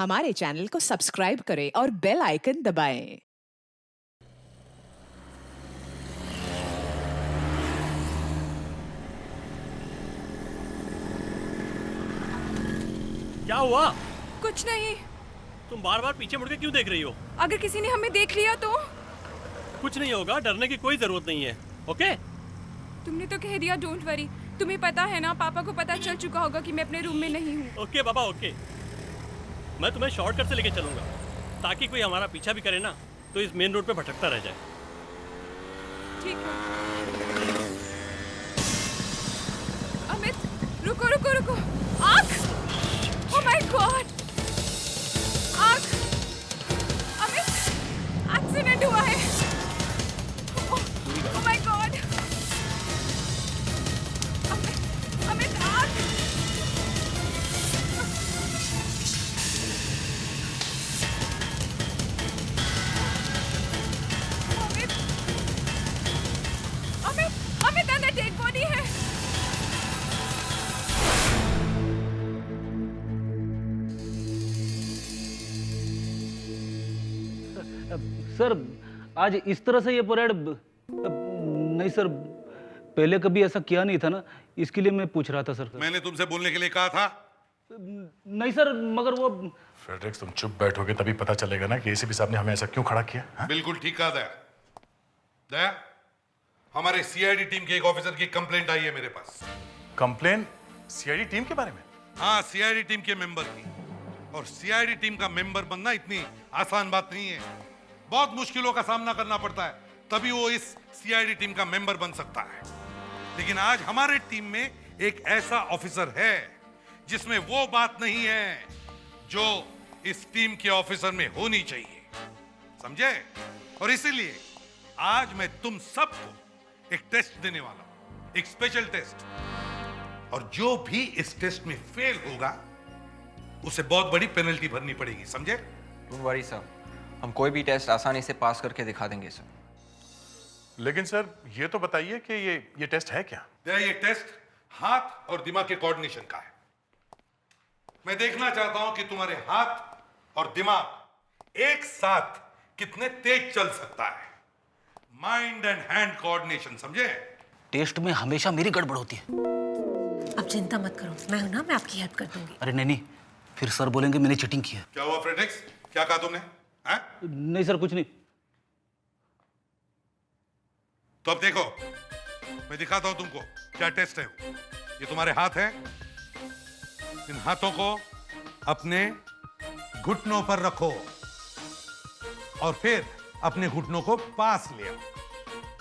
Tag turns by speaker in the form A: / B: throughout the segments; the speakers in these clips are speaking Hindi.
A: हमारे चैनल को सब्सक्राइब करें और बेल आइकन दबाएं।
B: क्या हुआ?
C: कुछ नहीं।
B: तुम बार बार पीछे मुड़ के क्यों देख रही हो?
C: अगर किसी ने हमें देख लिया तो?
B: कुछ नहीं होगा, डरने की कोई जरूरत नहीं है। ओके?
C: तुमने तो कह दिया डोंट वरी। तुम्हें पता है ना, पापा को पता चल चुका होगा कि मैं अपने रूम में नहीं हूँ।
B: ओके बाबा, ओके। मैं तुम्हें शॉर्टकट से लेके चलूंगा ताकि कोई हमारा पीछा भी करे ना तो इस मेन रोड पे भटकता रह जाए।
C: ठीक है। अमित, रुको रुको रुको। आग! Oh my God! आग! अमित, एक्सीडेंट हुआ है। Oh my God! अमित, आग! अमित, अमित, अमित, अंदर डेड बॉडी है।
D: सर, आज इस तरह से ये परेड नहीं सर, पहले कभी ऐसा किया नहीं था ना, इसके लिए मैं पूछ रहा था सर।
E: मैंने तुमसे बोलने के लिए कहा था।
D: नहीं सर, मगर वो
F: फ्रेडरिक्स, तुम चुप बैठोगे तभी पता चलेगा ना कि एसीपी साहब ने हमें ऐसा क्यों खड़ा किया। हा?
E: बिल्कुल ठीक कहा दया। दया, हमारे सीआईडी टीम के एक ऑफिसर की कंप्लेंट आई है मेरे पास।
F: कंप्लेन सीआईडी टीम के बारे में?
E: हाँ, सीआईडी टीम के मेंबर की। और सीआईडी टीम का मेंबर बनना इतनी आसान बात नहीं है। बहुत मुश्किलों का सामना करना पड़ता है, तभी वो इस सीआईडी टीम का मेंबर बन सकता है। लेकिन आज हमारे टीम में एक ऐसा ऑफिसर है जिसमें वो बात नहीं है जो इस टीम के ऑफिसर में होनी चाहिए, समझे? और इसीलिए आज मैं तुम सबको एक टेस्ट देने वाला हूं, एक स्पेशल टेस्ट। और जो भी इस टेस्ट में फेल होगा उसे बहुत बड़ी पेनल्टी भरनी पड़ेगी, समझे?
G: डोंट वरी सर, हम कोई भी टेस्ट आसानी से पास करके दिखा देंगे सर।
F: लेकिन सर, ये तो बताइए कि ये टेस्ट है क्या?
E: ये टेस्ट हाथ और दिमाग के कोऑर्डिनेशन का है। मैं देखना चाहता हूं कि तुम्हारे हाथ और दिमाग एक साथ कितने तेज चल सकता है। माइंड एंड हैंड कोऑर्डिनेशन, समझे?
D: टेस्ट में हमेशा मेरी गड़बड़ होती है।
H: अब चिंता मत करो, मैं हूं ना, मैं आपकी हेल्प कर दूंगी।
D: अरे नहीं, फिर सर बोलेंगे मैंने चीटिंग की है।
E: क्या हुआ फ्रेडरिक्स? क्या कहा तुमने?
D: नहीं सर, कुछ नहीं।
E: तो अब देखो, मैं दिखाता हूं तुमको क्या टेस्ट है। ये तुम्हारे हाथ हैं। इन हाथों को अपने घुटनों पर रखो और फिर अपने घुटनों को पास ले आओ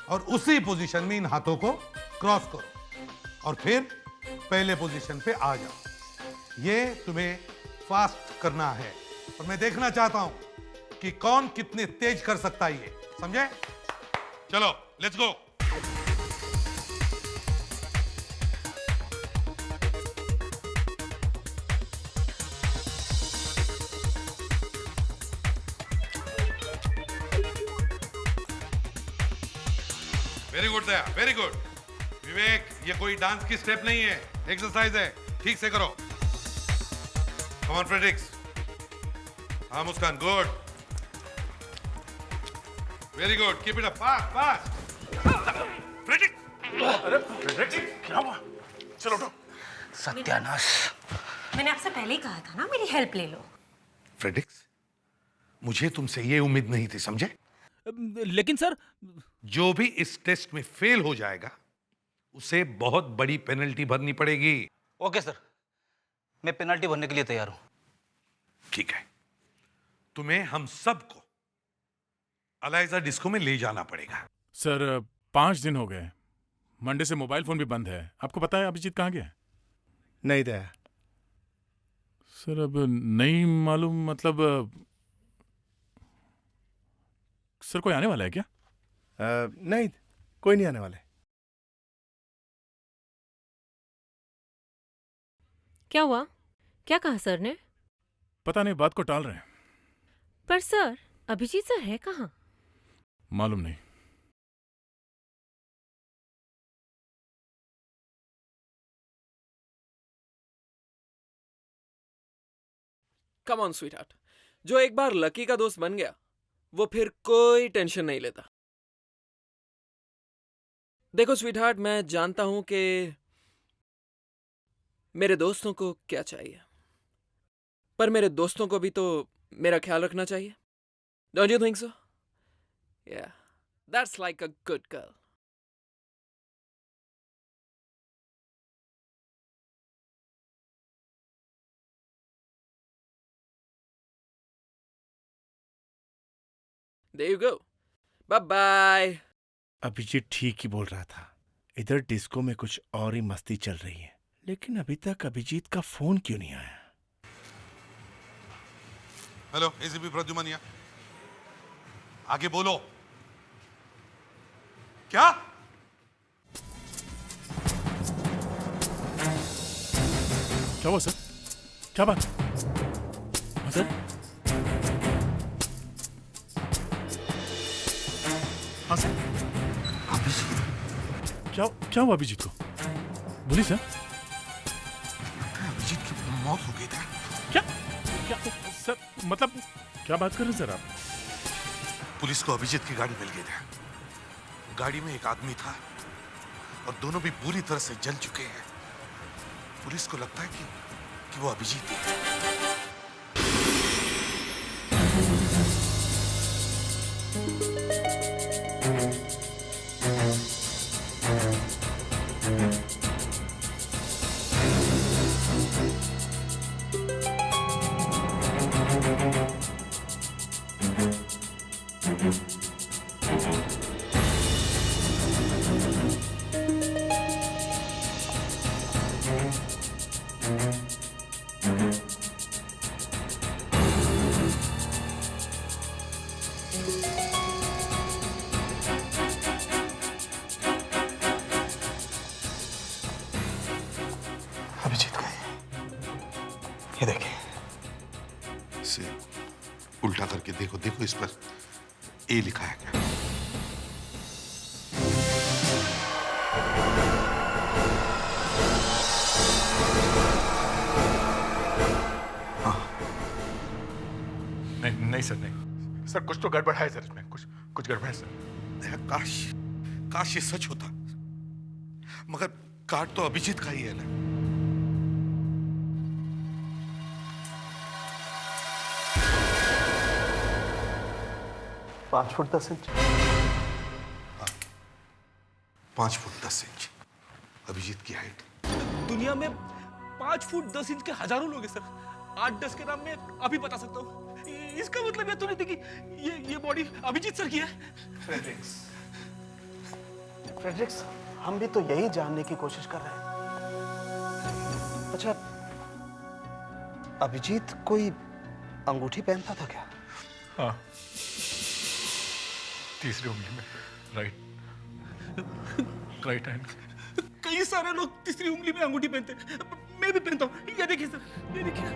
E: और उसी पोजीशन में इन हाथों को क्रॉस करो और फिर पहले पोजीशन पे आ जाओ। ये तुम्हें फास्ट करना है और मैं देखना चाहता हूं कि कौन कितने तेज कर सकता है ये, समझे? चलो, let's go. Very good Daya, very good. Vivek, ये कोई डांस की स्टेप नहीं है, एक्सरसाइज है, ठीक से करो। Come on Fredericks. हाँ Muskaan, good, very good, keep it up, fast fast. Fredericks!
F: अरे फ्रेडरिक्स, क्या हुआ? चलो उठो।
D: सत्यानाश।
H: मैंने आपसे पहले ही कहा था ना, मेरी हेल्प ले लो।
E: फ्रेडरिक्स, मुझे तुमसे ये उम्मीद नहीं थी, समझे?
B: लेकिन सर,
E: जो भी इस टेस्ट में फेल हो जाएगा उसे बहुत बड़ी पेनल्टी भरनी पड़ेगी।
D: ओके सर, मैं पेनल्टी भरने के लिए तैयार हूं।
E: ठीक है, तुम्हें हम सबको अलाइजा डिस्को में ले जाना पड़ेगा।
I: सर, 5 दिन हो गए, मंडे से मोबाइल फोन भी बंद है। आपको पता है अभिजीत कहाँ गया है?
J: नहीं दया।
I: सर अब नहीं मालूम, मतलब सर कोई आने वाला है क्या?
J: नहीं, कोई नहीं आने वाले।
H: क्या हुआ? क्या कहा सर ने?
I: पता नहीं, बात को टाल रहे हैं।
H: पर सर, अभिजीत सर है कहाँ?
I: मालूम नहीं।
K: कम ऑन स्वीटहार्ट, जो एक बार लकी का दोस्त बन गया वो फिर कोई टेंशन नहीं लेता। देखो स्वीटहार्ट, मैं जानता हूं कि मेरे दोस्तों को क्या चाहिए, पर मेरे दोस्तों को भी तो मेरा ख्याल रखना चाहिए। Don't you think so? Yeah, that's like a good girl. There you go. Bye bye.
J: Abhijeet ठीक ही बोल रहा था, इधर डिस्को में कुछ और ही मस्ती चल रही है, लेकिन अभी तक अभिजीत का फोन क्यों नहीं आया?
E: हेलो, एसीपी प्रद्युमन, आगे बोलो। क्या?
I: क्या हुआ सर? क्या बात? हाँ सर? हाँ सर? क्या हुआ अभिजीत को? बोलिए सर।
E: अभिजीत की मौत हो गई था।
I: क्या सर, मतलब क्या बात कर रहे हैं सर आप?
E: पुलिस को अभिजीत की गाड़ी मिल गई थी। गाड़ी में एक आदमी था और दोनों भी बुरी तरह से जल चुके हैं। पुलिस को लगता है कि वो अभिजीत है।
G: अभिजीत का ये देखिए,
E: इसे उल्टा करके देखो, देखो इस पर ए लिखा है क्या?
F: नहीं सर, नहीं सर, कुछ तो गड़बड़ है सर इसमें, कुछ गड़बड़ है सर।
E: काश ये सच होता, मगर कार्ड तो अभिजीत का ही है ना।
J: 5 foot 10 inch.
E: 5 foot 10 inch Abhijeet की हाइट।
D: दुनिया में 5 फुट 10 इंच के हजारों लोग हैं सर। 8-10 के नाम में अभी बता सकता हूँ। इसका मतलब ये तो नहीं थी कि ये बॉडी अभिजीत सर की है।
J: फ्रेडरिक्स, हम भी तो यही जानने की कोशिश कर रहे हैं। अच्छा, अभिजीत कोई अंगूठी पहनता था क्या?
F: हाँ, तीसरी उंगली में, राइट हैंड।
D: कई सारे लोग तीसरी उंगली में अंगूठी पहनते हैं, मैं भी पहनता हूँ। ये देखिए सर, ये देखिए।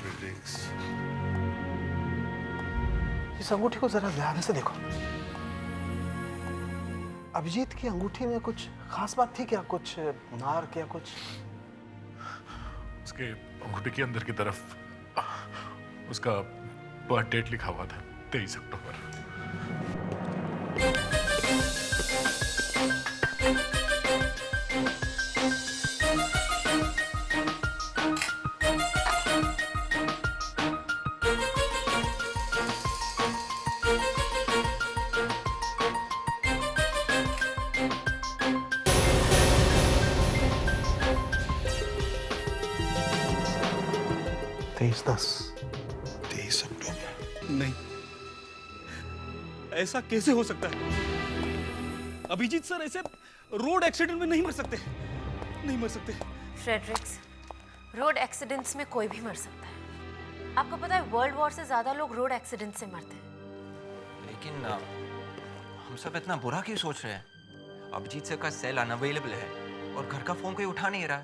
E: फ्रेडरिक्स,
J: इस अंगूठी को जरा ध्यान से देखो। अभिजीत की अंगूठी में कुछ खास बात थी क्या? कुछ मार्क या कुछ?
F: उसके अंगूठी के अंदर की तरफ उसका बर्थ डेट लिखा हुआ था, 23 अक्टूबर।
D: नहीं, ऐसा कैसे हो सकता है? अभिजीत सर ऐसे रोड एक्सीडेंट में नहीं मर सकते, नहीं मर सकते।
H: फ्रेडरिक्स, रोड एक्सीडेंट्स में कोई भी मर सकता है। आपको पता है वर्ल्ड वॉर से ज्यादा लोग रोड एक्सीडेंट से मरते हैं।
G: लेकिन हम सब इतना बुरा क्यों सोच रहे हैं? अभिजीत सर का सेल अनअवेलेबल है और घर का फोन कोई उठा नहीं रहा।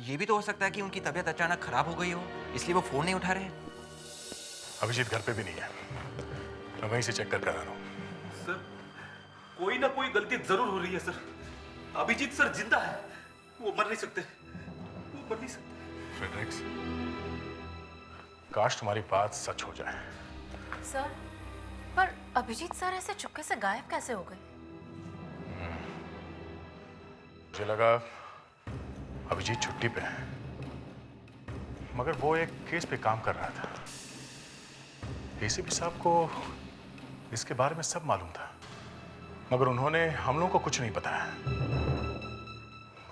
G: ये भी तो हो सकता है कि उनकी तबीयत अचानक खराब हो गई हो, इसलिए वो फोन नहीं उठा रहे।
F: अभिजीत घर पे भी नहीं है, मैं वहीं से चेक कर रहा हूँ।
D: सर, कोई ना कोई गलती जरूर हो रही है सर। अभिजीत सर जिंदा है, वो मर नहीं सकते, वो मर नहीं सकते।
F: फ्रेडरिक्स, काश तुम्हारी बात सच हो जाए।
H: सर, पर अभिजीत सर ऐसे चुपके से गायब कैसे हो गए?
F: मुझे लगा अभिजीत छुट्टी पे है, मगर वो एक केस पे काम कर रहा था। एसीपी साहब को इसके बारे में सब मालूम था, मगर उन्होंने हम लोगों को कुछ नहीं बताया।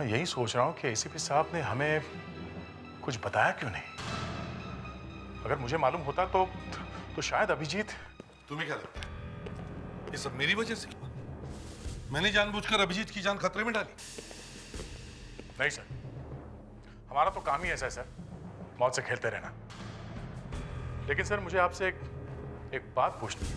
F: मैं यही सोच रहा हूं कि एसीपी साहब ने हमें कुछ बताया क्यों नहीं। अगर मुझे मालूम होता तो शायद अभिजीत।
E: तुम्हें क्या लगता है ये सब मेरी वजह से हुआ? मैंने जानबूझकर अभिजीत की जान खतरे में डाली?
F: नहीं सर, हमारा तो काम ही ऐसा है सर, मौत से खेलते रहना। लेकिन सर मुझे आपसे एक बात पूछनी है।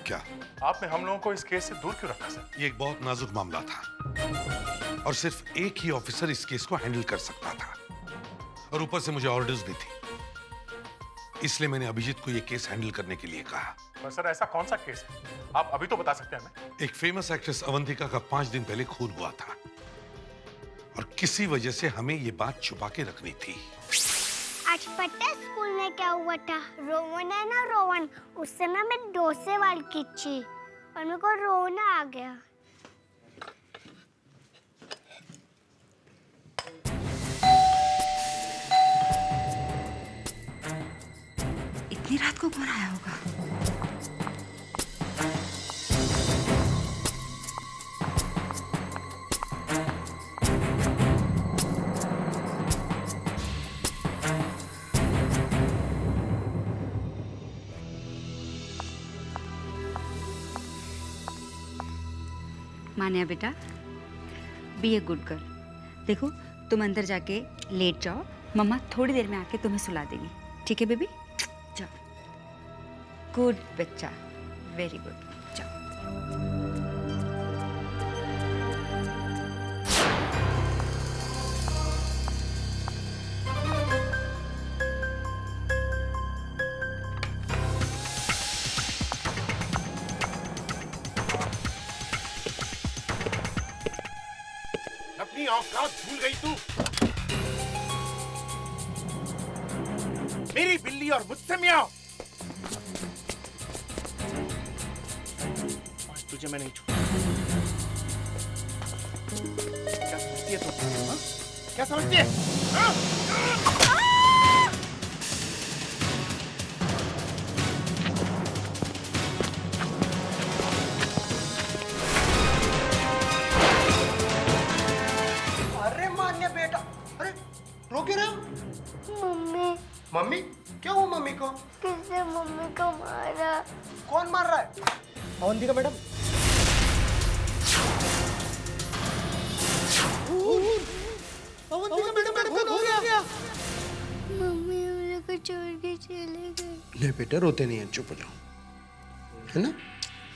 E: क्या?
F: आपने हम लोगों को इस केस से दूर क्यों रखा सर?
E: ये एक बहुत नाजुक मामला था और सिर्फ एक ही ऑफिसर इस केस को हैंडल कर सकता था, और ऊपर से मुझे ऑर्डर्स भी थी। इसलिए मैंने अभिजीत को ये केस हैंडल करने के लिए कहा।
F: पर सर ऐसा कौन सा केस है? आप अभी तो बता सकते हैं हमें।
E: एक फेमस एक्ट्रेस अवंतिका का 5 दिन पहले खून हुआ था, और किसी वजह से हमें ये बात छुपा के रखनी थी।
L: आज पता है स्कूल में क्या हुआ था? रोहन है ना, रोहन, उससे ना मैं डोसे वाल खींची और मेरे को रोना आ गया।
M: इतनी रात को कौन आया होगा? मान्या बेटा, बी ए गुड गर्ल। देखो तुम अंदर जाके लेट जाओ, मम्मा थोड़ी देर में आके तुम्हें सुला देगी, ठीक है बेबी? जाओ। गुड बच्चा, वेरी गुड, जाओ।
J: अपनी औकात भूल गई तू? मेरी बिल्ली और मुझसे मियाओ। आज तुझे मैं नहीं छोड़ूंगा। क्या समझती है तू? हाँ? क्या समझती है? हाँ?
N: अरे मान्य बेटा, अरे रो क्यों रहे हो?
L: मम्मी।
N: मम्मी? क्या हुआ मम्मी को?
L: किसने मम्मी को मारा?
N: कौन मार रहा है? अवंतिका मैडम? अवंतिका मैडम का हो गया?
L: मम्मी हम लोग को छोड़ के चले गए।
N: ले बेटा, रोते नहीं है, चुप हो जाओ, है ना?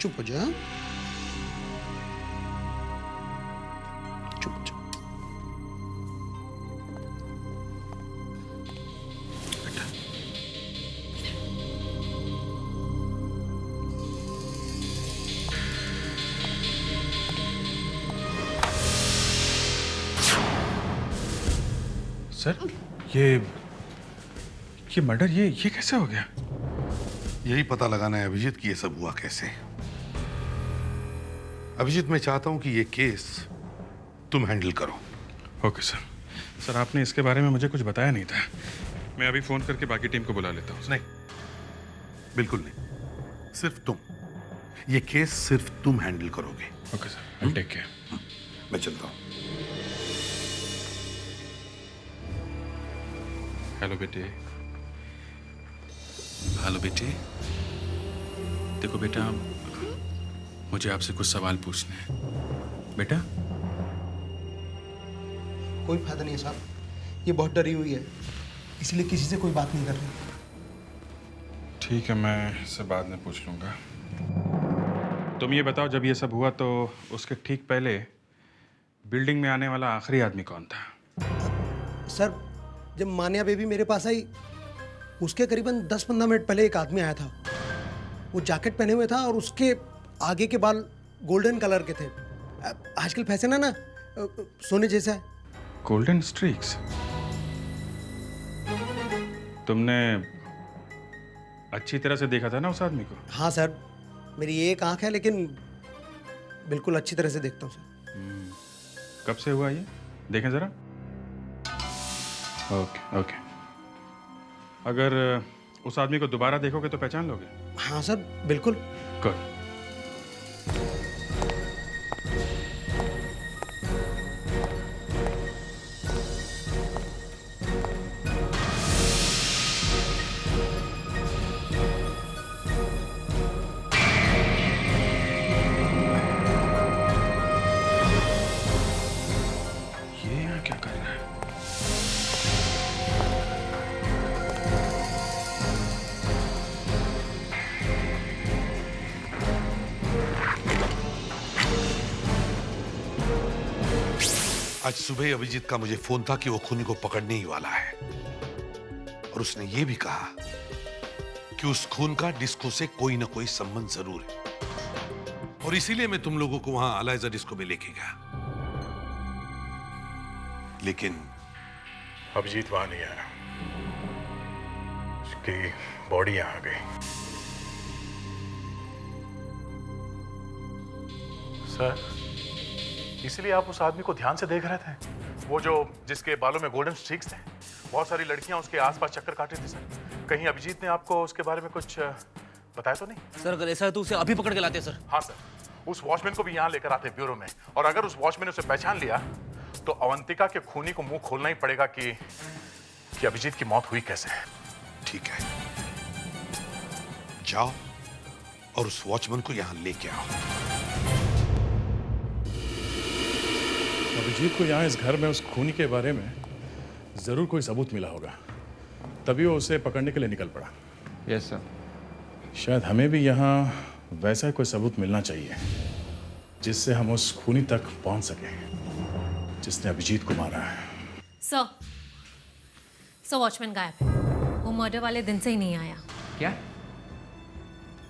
N: चुप हो जाओ, चुप हो जाओ।
F: सर ये मर्डर ये कैसे हो गया?
E: यही पता लगाना है अभिजीत कि ये सब हुआ कैसे। अभिजीत, मैं चाहता हूं कि ये केस तुम हैंडल करो।
F: Okay sir. सर आपने इसके बारे में मुझे कुछ बताया नहीं था। मैं अभी फोन करके बाकी टीम को बुला लेता हूँ।
E: नहीं, बिल्कुल नहीं, सिर्फ तुम। ये केस सिर्फ तुम हैंडल करोगे।
F: Okay sir, I take care.
E: मैं चलता हूँ।
F: हेलो बेटे। हेलो बेटे। देखो बेटा, मुझे आपसे कुछ सवाल पूछने हैं। बेटा?
N: कोई फायदा नहीं है साहब, ये बहुत डरी हुई है, इसलिए किसी से कोई बात नहीं कर रही।
F: ठीक है, मैं इससे बाद में पूछ लूँगा। तुम ये बताओ, जब ये सब हुआ तो उसके ठीक पहले बिल्डिंग में आने वाला आखिरी आदमी कौन था?
N: सर, जब मान्या बेबी मेरे पास आई, उसके करीबन 10-15 मिनट पहले एक आदमी आया था। वो जैकेट पहने हुए था और उसके आगे के बाल गोल्डन कलर के थे। आजकल फैशन है ना, सोने जैसा है।
F: Golden streaks?
I: तुमने अच्छी तरह से देखा था ना उस आदमी को?
N: हाँ सर, मेरी एक आंख है लेकिन बिल्कुल अच्छी तरह से देखता हूँ सर।
I: कब से हुआ ये? देखें जरा। Okay okay. अगर उस आदमी को दोबारा देखोगे तो पहचान लोगे?
N: हाँ सर, बिल्कुल।
I: गुड। ये यहाँ क्या कर रहा है?
E: आज सुबह अभिजीत का मुझे फोन था कि वो खूनी को पकड़ने ही वाला है, और उसने ये भी कहा कि उस खून का डिस्को से कोई ना कोई संबंध जरूर है, और इसीलिए मैं तुम लोगों को वहां अलाइजा डिस्को में लेके गया। लेकिन
F: अभिजीत वहां नहीं आया, उसकी बॉडी यहां आ गई। सर, इसलिए आप उस आदमी को ध्यान से देख रहे थे? वो जो जिसके बालों में गोल्डन स्ट्रीक्स थे, बहुत सारी लड़कियां उसके आसपास चक्कर काट रही थी सर। कहीं अभिजीत ने आपको उसके बारे में कुछ बताया तो नहीं?
D: सर अगर ऐसा है तो उसे अभी पकड़ के लाते सर।
F: हाँ सर, उस वॉचमैन को भी यहाँ लेकर आते ब्यूरो में, और अगर उस वॉचमैन ने उसे पहचान लिया तो अवंतिका के खूनी को मुंह खोलना ही पड़ेगा कि अभिजीत की मौत हुई कैसे।
E: ठीक है, जाओ और उस वॉचमैन को यहां लेके आओ।
I: अभिजीत को यहाँ इस घर में उस खूनी के बारे में जरूर कोई सबूत मिला होगा, तभी वो उसे पकड़ने के लिए निकल पड़ा।
G: Yes sir.
I: शायद हमें भी यहाँ वैसा कोई सबूत मिलना चाहिए जिससे हम उस खूनी तक पहुंच सकें जिसने अभिजीत को मारा है।
H: सर वॉचमैन गायब है। वो मर्डर वाले दिन से ही नहीं आया।
G: क्या?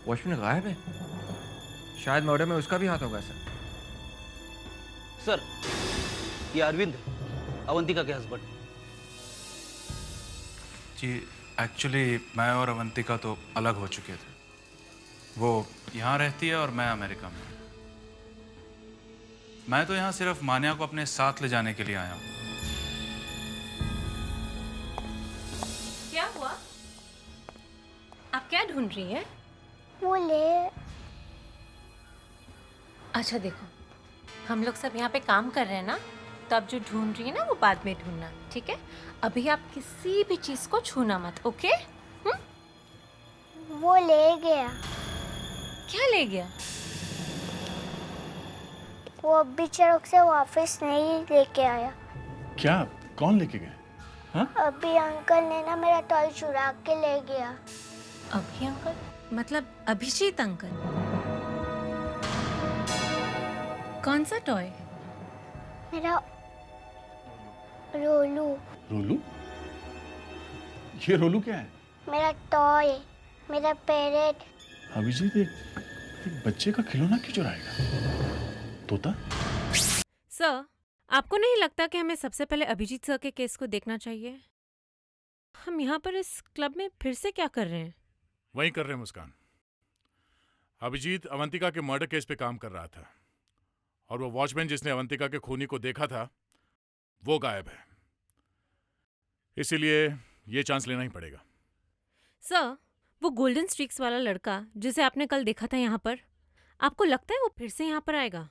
G: वॉचमैन गायब है? शायद मर्डर में उसका भी हाथ होगा सर।
D: सर, ये अरविंद, अवंतिका के हस्बैंड।
O: जी, एक्चुअली मैं और अवंतिका तो अलग हो चुके थे। वो यहाँ रहती है और मैं अमेरिका में। मैं तो यहाँ सिर्फ मान्या को अपने साथ ले जाने के लिए आया हूँ।
H: क्या हुआ? आप क्या ढूंढ रही हैं?
L: वो ले।
H: अच्छा देखो, हम लोग सब यहाँ पे काम कर रहे हैं ना, तो आप जो ढूंढ रही है ना वो बाद में ढूंढना, ठीक है? अभी आप किसी भी चीज को छूना मत, ओके?
L: वो ले गया।
H: क्या ले गया?
L: वो अभी चौक से वापस नहीं लेके आया।
I: क्या? कौन लेके गए? हाँ?
L: अभी अंकल ने ना मेरा टॉय चुरा के ले गया।
H: अभी अंकल? मतलब अभिजीत अंकल? कौन सा टॉय?
L: मेरा रोलू।
I: रोलू? ये रोलू क्या है?
L: मेरा टॉय, मेरा पैरेट।
I: अभिजीत एक बच्चे का खिलौना क्यों चुराएगा? तोता?
H: सर, आपको नहीं लगता कि हमें सबसे पहले अभिजीत सर के केस को देखना चाहिए? हम यहाँ पर इस क्लब में फिर से क्या कर रहे हैं?
I: वही कर रहे हैं मुस्कान। अभिजीत अवंतिका के मर्डर केस पे काम कर रहा था, और वो वॉचमैन जिसने अवंतिका के खूनी को देखा था वो गायब है। इसीलिए ये चांस लेना ही पड़ेगा।
H: सर, वो गोल्डन स्ट्रीक्स वाला लड़का जिसे आपने कल देखा था यहाँ पर, आपको लगता है वो फिर से यहाँ पर आएगा?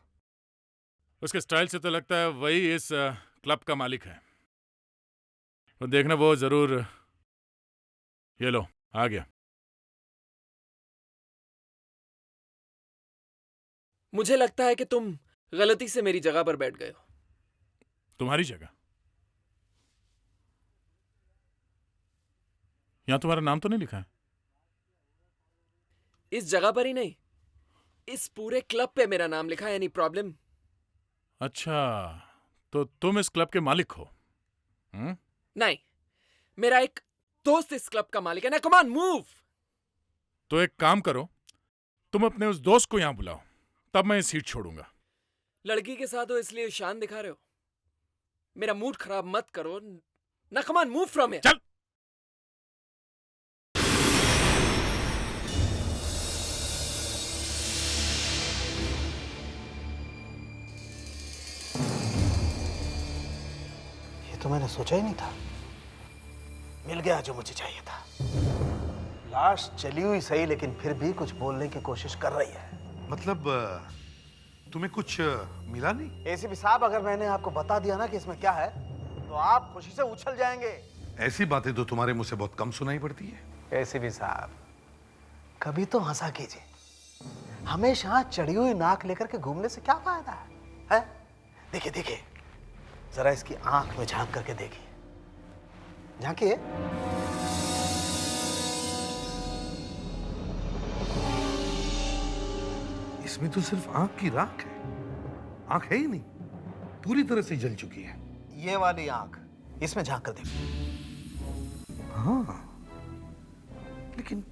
I: उसके स्टाइल से तो लगता है वही इस क्लब का मालिक है। तो देखना, वो जरूर। ये लो, आ गया।
K: मुझे लगता है कि तुम गलती से मेरी जगह पर बैठ गए हो।
I: तुम्हारी जगह? यहां तुम्हारा नाम तो नहीं लिखा है?
K: इस जगह पर ही नहीं, इस पूरे क्लब पे मेरा नाम लिखा है। Any problem?
I: अच्छा, तो तुम इस क्लब के मालिक हो?
K: नहीं, मेरा एक दोस्त इस क्लब का मालिक है ना। Come on, move.
I: तो एक काम करो, तुम अपने उस दोस्त को यहां बुलाओ, तब मैं ये सीट छोड़ूंगा।
K: लड़की के साथ हो इसलिए शान दिखा रहे हो? मेरा मूड खराब मत करो ना। Come on, move from here.
I: चल।
J: तो मैंने सोचा ही नहीं था। मिल गया जो मुझे चाहिए था। लाश चली हुई सही, लेकिन फिर भी कुछ बोलने की कोशिश कर रही है।
E: मतलब तुम्हें कुछ मिला नहीं?
J: एसीपी साहब, अगर मैंने आपको बता दिया ना कि इसमें क्या है, तो आप खुशी से उछल जाएंगे।
E: ऐसी बातें तो तुम्हारे मुंह से बहुत कम सुनाई पड़ती है।
J: एसीपी साहब, कभी तो हंसा कीजिए। हमेशा चढ़ी हुई नाक लेकर के घूमने से क्या फायदा है? देखिए देखिए, जरा इसकी आंख में झांक करके देखिए। झांकिए।
E: इसमें तो सिर्फ आंख की राख है, आंख है ही नहीं, पूरी तरह से जल चुकी है।
J: ये वाली आंख, इसमें झांक कर देखिए।
E: हाँ, लेकिन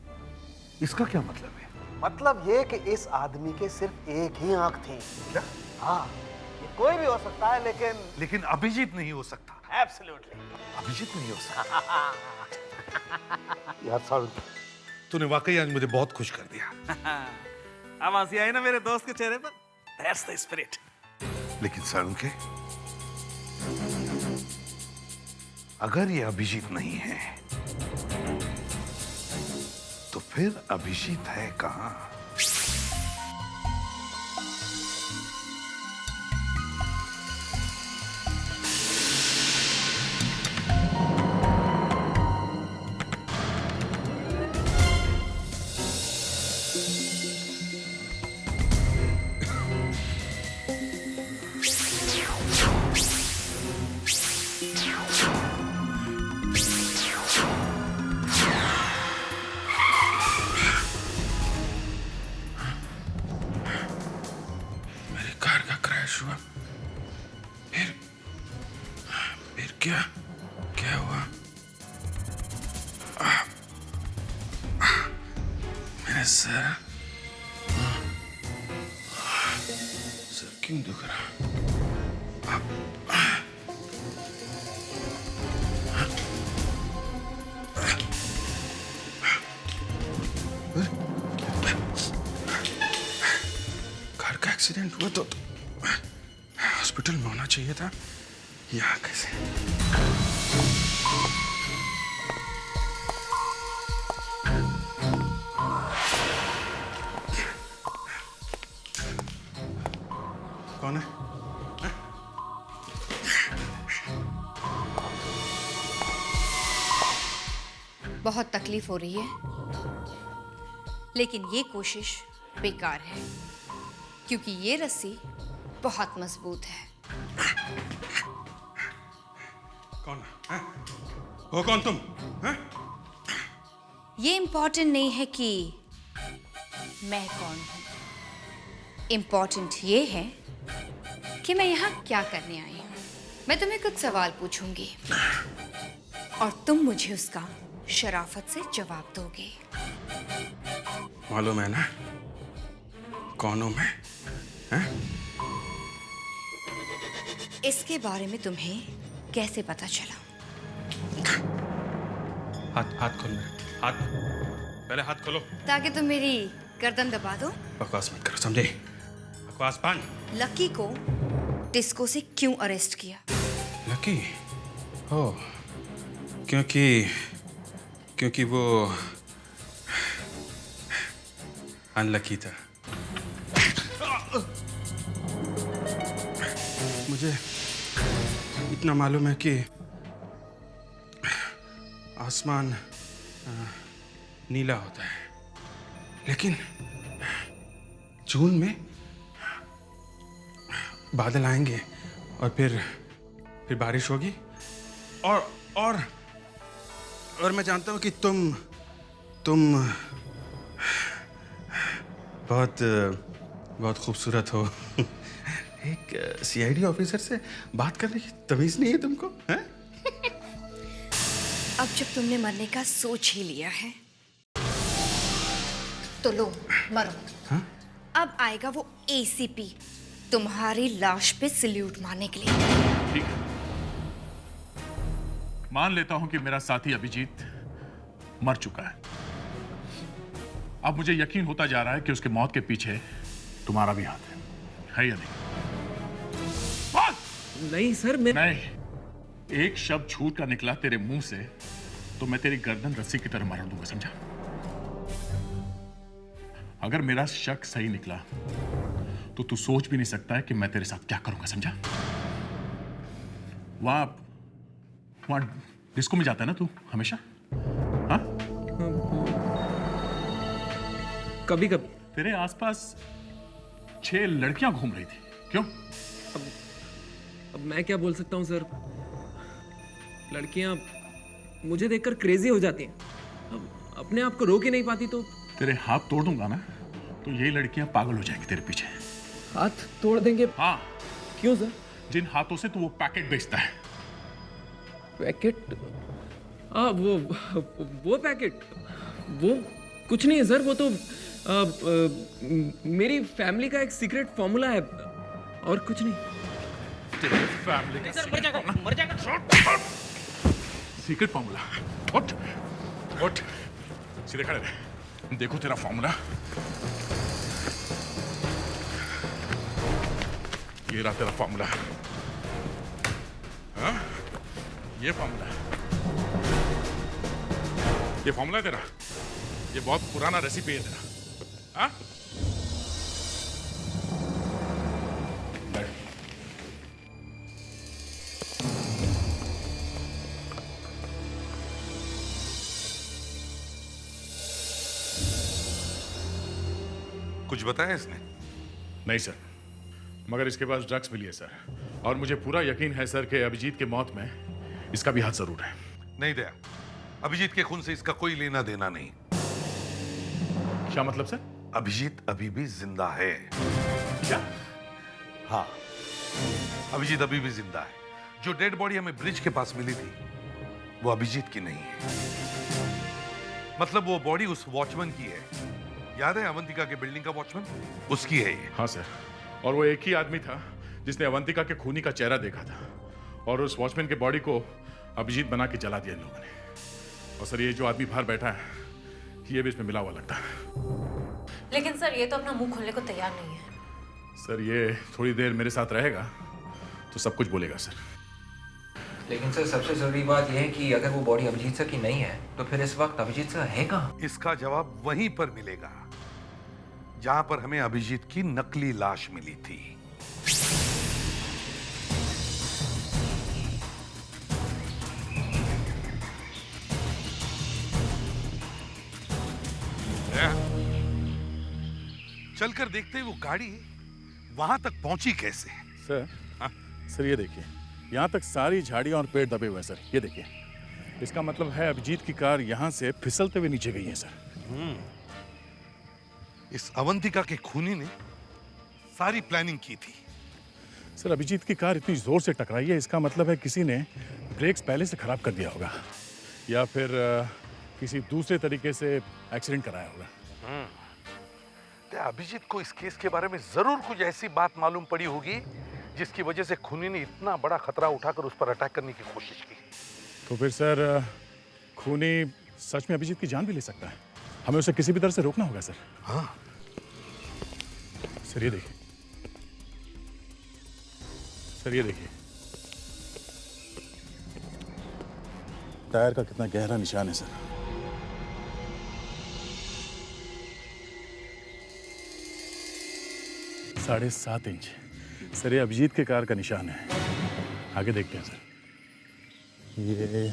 E: इसका क्या मतलब है?
J: मतलब ये कि इस आदमी के सिर्फ एक ही आंख थी।
E: क्या?
J: हाँ, ये कोई भी हो सकता है, लेकिन
E: अभिजीत नहीं हो सकता।
J: एब्सोल्युटली
E: अभिजीत नहीं हो सकता। यार सारुण, तूने वाकई आज मुझे बहुत खुश कर दिया।
J: अब हंसी आई ना मेरे दोस्त के चेहरे पर। That's the spirit.
E: लेकिन सारुण के, अगर ये अभिजीत नहीं है तो फिर अभिजीत है कहां?
O: क्या हुआ? मेरा सर क्यों दुख रहा? कार का एक्सीडेंट हुआ तो हॉस्पिटल में होना चाहिए था। यहाँ कैसे? कौन है?
M: बहुत तकलीफ हो रही है, लेकिन ये कोशिश बेकार है, क्योंकि ये रस्सी बहुत मजबूत है।
O: कौन है? वो कौन तुम? है?
M: ये इम्पोर्टेंट नहीं है कि मैं कौन हूं। इम्पोर्टेंट ये है कि मैं यहाँ क्या करने आई हूँ। मैं तुम्हें कुछ सवाल पूछूंगी और तुम मुझे उसका शराफत से जवाब दोगे।
O: मालूम है ना कौन हूं मैं? है?
M: इसके बारे में तुम्हें कैसे पता चला?
O: हाथ खोलो, हाथ पहले हाथ खोलो।
M: ताकि तुम मेरी गर्दन दबा दो।
O: बकवास मत करो, समझे? बकवास बंद।
M: लकी को डिस्को से क्यों अरेस्ट किया?
O: लकी? ओह, क्योंकि वो अनलकी था। मुझे इतना मालूम है कि आसमान नीला होता है, लेकिन जून में बादल आएंगे और फिर बारिश होगी और मैं जानता हूँ कि तुम बहुत खूबसूरत हो। एक सीआईडी ऑफिसर से बात करने की तमीज नहीं है तुमको? हैं?
M: अब जब तुमने मरने का सोच ही लिया है तो लो मरो।
O: हाँ?
M: अब आएगा वो एसीपी तुम्हारी लाश पे सल्यूट मारने के लिए।
I: ठीक है, मान लेता हूं कि मेरा साथी अभिजीत मर चुका है। अब मुझे यकीन होता जा रहा है कि उसके मौत के पीछे तुम्हारा भी हाथ है या नहीं?
K: नहीं सर, मैं
I: नहीं, एक शब्द झूठ का निकला तेरे मुंह से तो मैं तेरी गर्दन रस्सी की तरह मार दूंगा, समझा? अगर मेरा शक सही निकला तो तू सोच भी नहीं सकता है कि मैं तेरे साथ क्या करूंगा, समझा? वहां डिस्को में जाता है ना तू हमेशा? हाँ?
K: कभी कभी।
I: तेरे आसपास 6 लड़कियां घूम रही थी, क्यों?
K: अब मैं क्या बोल सकता हूँ सर? लड़कियां मुझे देखकर क्रेजी हो जाती हैं। अब अपने आप को रोक ही नहीं पाती तो।
I: तेरे हाथ तोड़ दूंगा ना तो यही लड़कियां पागल हो जाएंगी तेरे पीछे।
K: हाथ तोड़ देंगे?
I: हाँ।
K: क्यों सर?
I: जिन हाथों से तू वो पैकेट बेचता है।
K: पैकेट? हाँ, वो पैकेट, वो कुछ नहीं है सर। वो तो मेरी फैमिली का एक सीक्रेट फॉर्मूला है और कुछ नहीं।
I: तेरी फैमिली का
K: मर जाएगा।
I: Secret formula? उठ सीधे खड़े रहे, देखो तेरा फॉर्मूला। ये रहा तेरा फॉर्मूला। हाँ? ये फॉर्मूला, ये फॉर्मूला है तेरा। ये बहुत पुराना रेसिपी है तेरा। हाँ?
E: कुछ बताया इसने?
I: नहीं सर, मगर इसके पास ड्रग्स मिली है सर, और मुझे पूरा यकीन है सर कि अभिजीत के मौत में इसका भी हाथ जरूर है।
E: नहीं दया, अभिजीत के खून से इसका कोई लेना देना नहीं।
I: क्या मतलब सर?
E: अभिजीत अभी भी जिंदा है।
I: क्या?
E: हाँ, अभिजीत अभी भी जिंदा है। जो डेड बॉडी हमें ब्रिज के पास मिली थी वो अभिजीत की नहीं है। मतलब वो बॉडी उस वॉचमैन की है। याद है अवंतिका के बिल्डिंग का वॉचमैन? उसकी है ये।
I: हाँ सर, और वो एक ही आदमी था जिसने अवंतिका के खूनी का चेहरा देखा था, और उस वॉचमैन के बॉडी को अभिजीत बना के जला दिया इन लोगों ने। और सर ये जो आदमी बाहर बैठा है ये भी इसमें मिला हुआ लगता है।
H: लेकिन सर ये तो अपना मुंह खोलने को तैयार नहीं है।
I: सर ये थोड़ी देर मेरे साथ रहेगा तो सब कुछ बोलेगा सर।
G: लेकिन सर सबसे जरूरी बात यह है कि अगर वो बॉडी अभिजीत सर की नहीं है तो फिर इस वक्त अभिजीत सर है कहाँ?
E: इसका जवाब वहीं पर मिलेगा जहां पर हमें अभिजीत की नकली लाश मिली थी। चलकर देखते ही वो गाड़ी वहां तक पहुंची कैसे?
I: सर सर ये देखिए, यहाँ तक सारी झाड़ियाँ और पेड़ दबे हुए हैं सर। ये देखिए, इसका मतलब है अभिजीत की कार यहाँ से फिसलते हुए नीचे गई है सर।
E: इस अवंतिका के खूनी ने सारी प्लानिंग की थी।
I: सर अभिजीत की कार इतनी जोर से टकराई है, इसका मतलब है किसी ने ब्रेक्स पहले से खराब कर दिया होगा, या फिर किसी दूसरे तरीके से एक्सीडेंट कराया होगा।
E: अभिजीत को इस केस के बारे में जरूर कुछ ऐसी बात मालूम पड़ी होगी जिसकी वजह से खूनी ने इतना बड़ा खतरा उठाकर उस पर अटैक करने की कोशिश की।
I: तो फिर सर खूनी सच में अभिजीत की जान भी ले सकता है। हमें उसे किसी भी तरह से रोकना होगा सर।
E: हाँ
I: सर ये देखिए, सर ये देखिए, टायर का कितना गहरा निशान है सर। साढ़े 7 इंच सर, ये अभिजीत के कार का निशान है। आगे देखते हैं सर। ये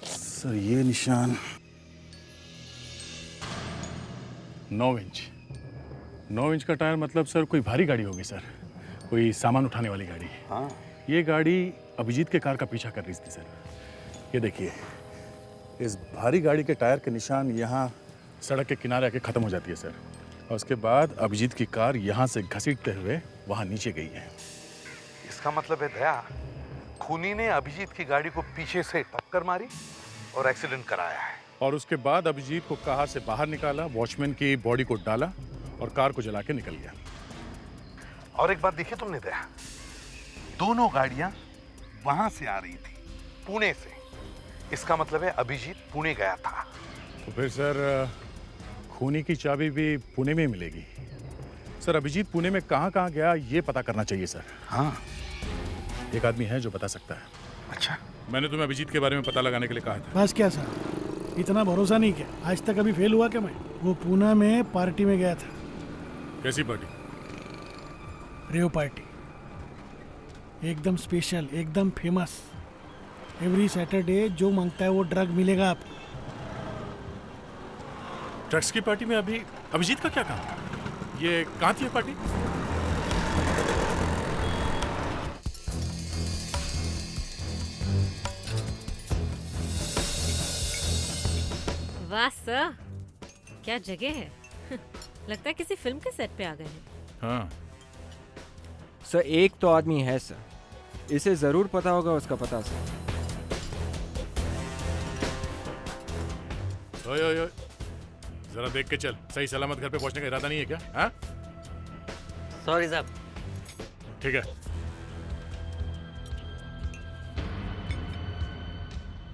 I: सर ये निशान 9 इंच। 9 इंच का टायर मतलब सर कोई भारी गाड़ी होगी सर, कोई सामान उठाने वाली गाड़ी।
E: हाँ।
I: ये गाड़ी अभिजीत के कार का पीछा कर रही थी सर। ये देखिए, इस भारी गाड़ी के टायर के निशान यहाँ सड़क के किनारे आके खत्म हो जाती है सर, और उसके बाद अभिजीत की कार यहाँ से घसीटते हुए वहाँ नीचे गई है।
E: इसका मतलब है दया, खूनी ने अभिजीत की गाड़ी को पीछे से टक्कर मारी और एक्सीडेंट कराया है।
I: और उसके बाद अभिजीत को कार से बाहर निकाला, वॉचमैन की बॉडी को डाला और कार को जला के निकल गया।
E: और एक बात देखी तुमने दया, दोनों गाड़ियां वहां से आ रही थी, पुणे से। इसका मतलब है अभिजीत पुणे गया था।
I: तो फिर सर खूनी की चाबी भी पुणे में मिलेगी। सर अभिजीत पुणे में कहाँ कहाँ गया ये पता करना चाहिए सर।
E: हाँ,
I: एक आदमी है जो बता सकता है। अच्छा, मैंने तुम्हें अभिजीत के बारे में पता लगाने के लिए कहा था।
P: बस क्या साहब, इतना भरोसा नहीं किया। आज तक अभी फेल हुआ क्या मैं? वो पूना में पार्टी में गया था।
I: कैसी पार्टी?
P: रेव पार्टी, एकदम स्पेशल, एकदम फेमस। एवरी सैटरडे जो मांगता है वो ड्रग मिलेगा आपको।
I: ड्रग्स की पार्टी में अभी अभिजीत का क्या काम? ये कहाँ थी ये पार्टी?
H: वाह सर, क्या जगह है। लगता है किसी फिल्म के सेट पे आ गए हैं।
I: हाँ
G: सर, एक तो आदमी है सर, इसे जरूर पता होगा उसका पता सर।
I: ओए ओए ओए, जरा देख के चल, सही सलामत घर पे पहुंचने का इरादा नहीं है क्या? हाँ?
Q: सॉरी साहब।
I: ठीक है,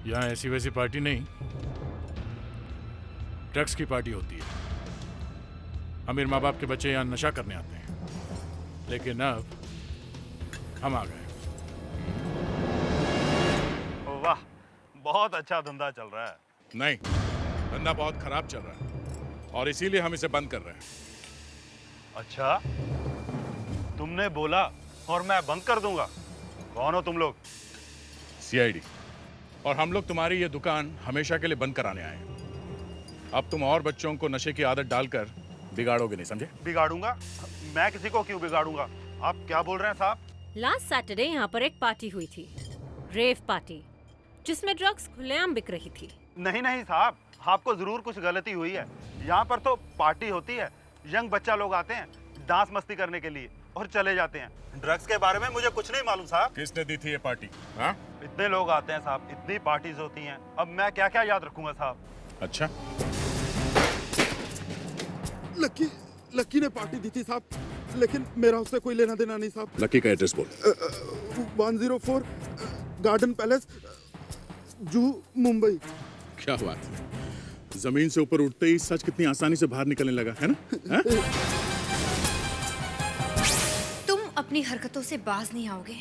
I: यहाँ ऐसी वैसी पार्टी नहीं, ड्रग्स की पार्टी होती है। अमीर माँ बाप के बच्चे यहाँ नशा करने आते हैं, लेकिन अब हम आ गए।
F: वाह, बहुत अच्छा धंधा चल रहा है।
I: नहीं, धंधा बहुत खराब चल रहा है और इसीलिए हम इसे बंद कर रहे हैं।
F: अच्छा, तुमने बोला और मैं बंद कर दूंगा। कौन हो तुम लोग?
I: सीआईडी, और हम लोग तुम्हारी ये दुकान हमेशा के लिए बंद कराने आए हैं। अब तुम और बच्चों को नशे की आदत डालकर बिगाड़ोगे नहीं, समझे?
F: बिगाड़ूंगा? मैं किसी को क्यों बिगाड़ूंगा? आप क्या बोल रहे हैं साहब?
H: लास्ट सैटरडे यहाँ पर एक पार्टी हुई थी, रेव पार्टी, जिसमें ड्रग्स खुलेआम बिक रही थी।
F: नहीं नहीं साहब, आपको जरूर कुछ गलती हुई है। यहाँ पर तो पार्टी होती है, यंग बच्चा लोग आते हैं डांस मस्ती करने के लिए और चले जाते हैं। ड्रग्स के बारे में मुझे कुछ नहीं मालूम साहब।
I: किसने दी थी ये पार्टी? हाँ?
F: इतने लोग आते हैं साहब, इतनी पार्टीज होती हैं, अब मैं क्या क्या याद रखूंगा साहब।
I: अच्छा,
R: लकी ने पार्टी दी थी साहब, लेकिन मेरा उससे कोई लेना देना नहीं साहब।
I: लकी का एड्रेस बोल।
R: 104 गार्डन पैलेस, जूहू, मुंबई।
I: क्या बात है, जमीन से ऊपर उठते ही सच कितनी आसानी से बाहर निकलने लगा है ना? हाँ?
S: तुम अपनी हरकतों से बाज नहीं आओगे।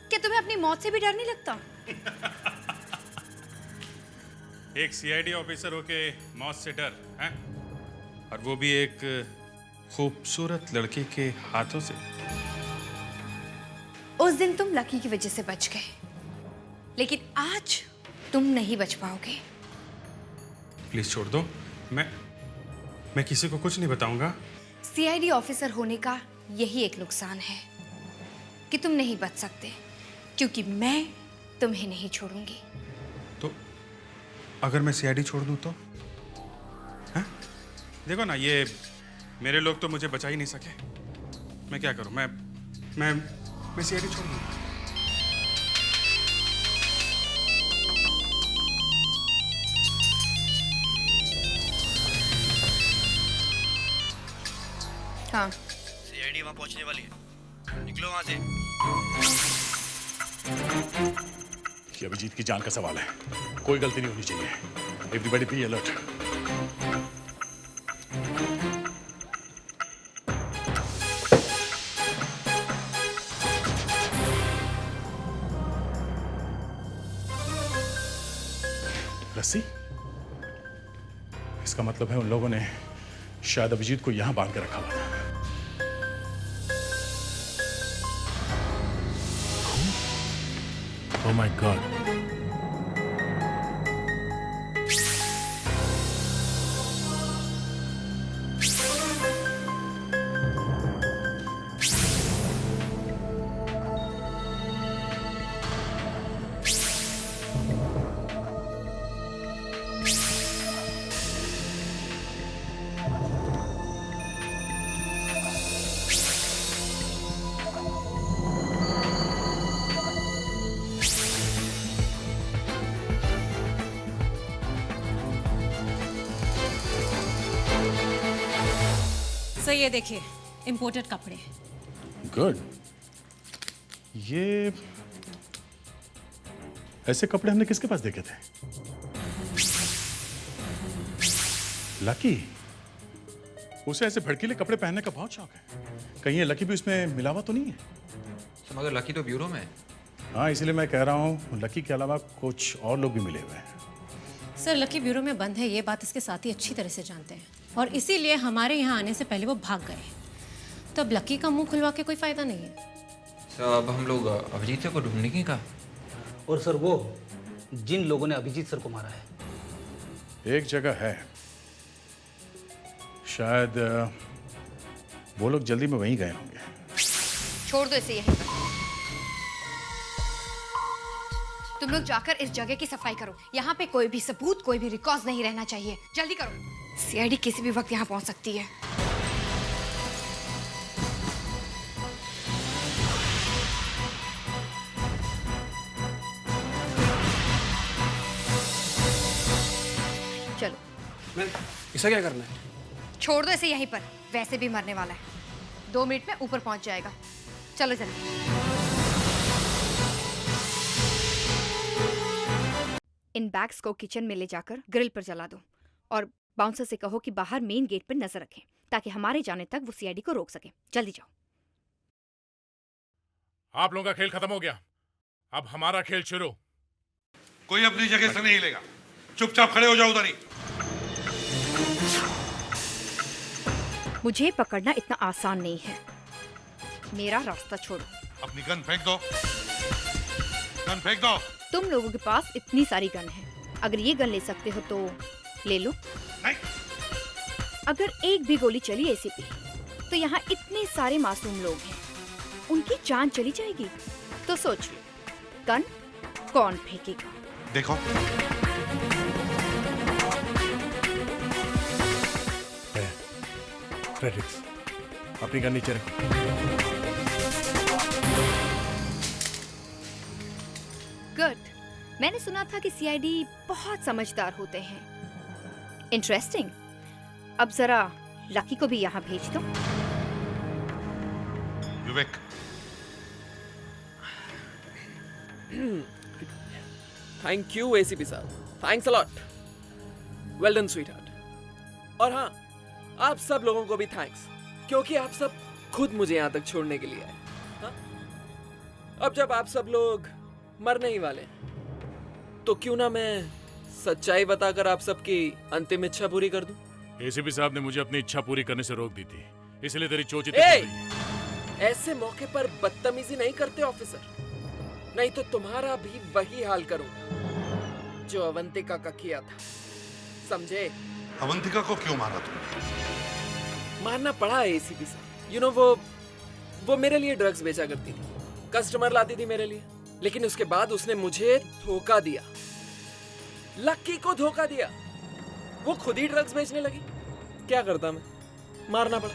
S: क्या तुम्हें अपनी मौत से भी डर नहीं लगता?
O: एक सीआईडी ऑफिसर होके मौत से डर है, और वो भी एक खूबसूरत लड़की के हाथों से।
S: उस दिन तुम लकी की वजह से बच गए, लेकिन आज तुम नहीं बच पाओगे।
O: प्लीज छोड़ दो, मैं किसी को कुछ नहीं बताऊंगा।
S: सीआईडी ऑफिसर होने का यही एक नुकसान है कि तुम नहीं बच सकते, क्योंकि मैं तुम्हें नहीं छोड़ूंगी।
O: तो अगर मैं सीआईडी छोड़ दूं तो? हाँ? देखो ना, ये मेरे लोग तो मुझे बचा ही नहीं सके। मैं क्या करूं? मैं सीआईडी छोड़ दूं।
S: हाँ,
Q: सीआईडी वहां पहुंचने वाली है, निकलो वहां से।
I: ये अभिजीत की जान का सवाल है, कोई गलती नहीं होनी चाहिए। Everybody be alert. रस्सी? इसका मतलब है उन लोगों ने शायद अभिजीत को यहां बांध के रखा हुआ था। Oh my God.
H: सर ये देखिए, इंपोर्टेड कपड़े।
I: गुड। ये ऐसे कपड़े हमने किसके पास देखे थे? लकी। उसे ऐसे भड़कीले कपड़े पहनने का बहुत शौक है। कहीं ये लकी भी उसमें मिलावा तो नहीं है?
G: मगर लकी तो ब्यूरो में है।
I: हाँ, इसलिए मैं कह रहा हूँ लकी के अलावा कुछ और लोग भी मिले हुए हैं।
H: सर लकी ब्यूरो में बंद है, ये बात इसके साथी अच्छी तरह से जानते हैं और इसीलिए हमारे यहाँ आने से पहले वो भाग गए। तो अब लकी का मुंह खुलवा के कोई फायदा नहीं है।
G: सर अब हम लोग अभिजीत सर को ढूंढने की कहा।
D: और सर वो जिन लोगों ने अभिजीत सर को मारा है,
I: एक जगह है, शायद वो लोग जल्दी में वहीं गए होंगे।
S: छोड़ दो इसे यहीं पर। तुम लोग जाकर इस जगह की सफाई करो। यहाँ पे कोई भी सबूत, कोई भी रिकॉर्ड नहीं रहना चाहिए। जल्दी करो। सीआईडी किसी भी वक्त यहाँ पहुंच सकती है। चलो।
K: इसे क्या करना है?
S: छोड़ दो इसे यहीं पर, वैसे भी मरने वाला है। 2 मिनट में ऊपर पहुंच जाएगा। चलो जल्दी। इन बैग्स को किचन में ले जाकर ग्रिल पर जला दो और बाउंसर से कहो कि बाहर मेन गेट पर नजर रखें ताकि हमारे जाने तक वो सीआईडी को रोक सके। जल्दी जाओ।
I: आप लोगों का खेल खत्म हो गया, अब हमारा खेल शुरू।
E: कोई अपनी जगह से नहीं हिलेगा, चुपचाप खड़े हो जाओ उधर ही।
S: मुझे पकड़ना इतना आसान नहीं है। मेरा रास्ता छोड़ो।
E: अपनी गन फेंक दो, गन फेंक दो।
S: तुम लोगों के पास इतनी सारी गन है, अगर ये गन ले सकते हो तो ले लो।
E: नहीं।
S: अगर एक भी गोली चली एसीपी तो यहाँ इतने सारे मासूम लोग हैं, उनकी जान चली जाएगी। तो सोच लो, गन कौन फेंकेगा?
E: देखो
I: फ्रेडरिक्स, अपनी गन नीचे रखो।
S: गुड। मैंने सुना था कि सीआईडी बहुत समझदार होते हैं। इंटरेस्टिंग। अब जरा लकी को भी यहाँ भेज दो।
E: विवेक,
K: थैंक यू एसीपी साहब, thanks a lot. Well done sweetheart. और हाँ, आप सब लोगों को भी थैंक्स, क्योंकि आप सब खुद मुझे यहाँ तक छोड़ने के लिए आए। हाँ? अब जब आप सब लोग मरने ही वाले हैं, तो क्यों ना मैं सच्चाई बताकर आप सबकी अंतिम इच्छा पूरी कर दूं?
I: एसीपी साहब ने मुझे अपनी इच्छा पूरी करने से रोक दी थी, इसलिए तेरी चोची
K: ऐसे मौके पर बदतमीजी नहीं करते ऑफिसर, नहीं तो तुम्हारा भी वही हाल करूंगा जो अवंतिका का किया था, समझे?
E: अवंतिका को क्यों मारा तुमने?
K: मारना पड़ा एसीपी साहब। यू नो वो मेरे लिए ड्रग्स बेचा करती थी, कस्टमर लाती थी मेरे लिए, लेकिन उसके बाद उसने मुझे धोखा दिया, लक्की को धोखा दिया। वो खुद ही ड्रग्स बेचने लगी। क्या करता मैं? मारना पड़ा।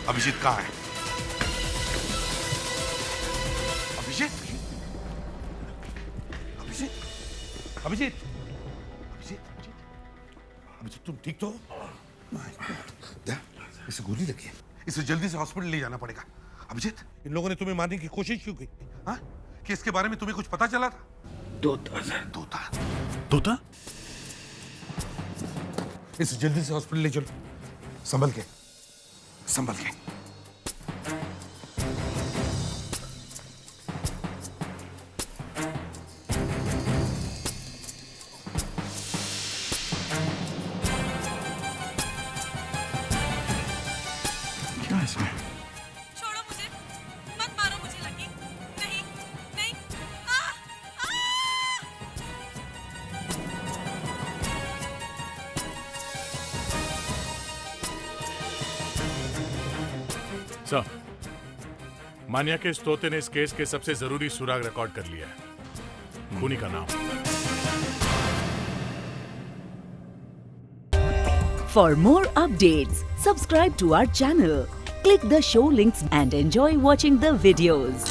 E: अभिजीत कहाँ है? अभिजीत? अभिजीत? अभिजीत? अभिजीत? अभिजीत, तुम ठीक तो? इसे गोली लगी है, इसे जल्दी से हॉस्पिटल ले जाना पड़ेगा। अभिजीत, इन लोगों ने तुम्हें मारने की कोशिश क्यों की? हाँ? कि इसके बारे में तुम्हें कुछ पता चला था? तोता? इसे जल्दी से हॉस्पिटल ले चलो, संभल के।
I: क्या इसमें?
C: छोड़ो मुझे, मत मारो मुझे लकी। नहीं, नहीं।
I: सर, मान्या के इस तोते ने इस केस के सबसे जरूरी सुराग रिकॉर्ड कर लिया है, खूनी का नाम।
A: For more updates, subscribe to our channel, click the show links and enjoy watching the videos.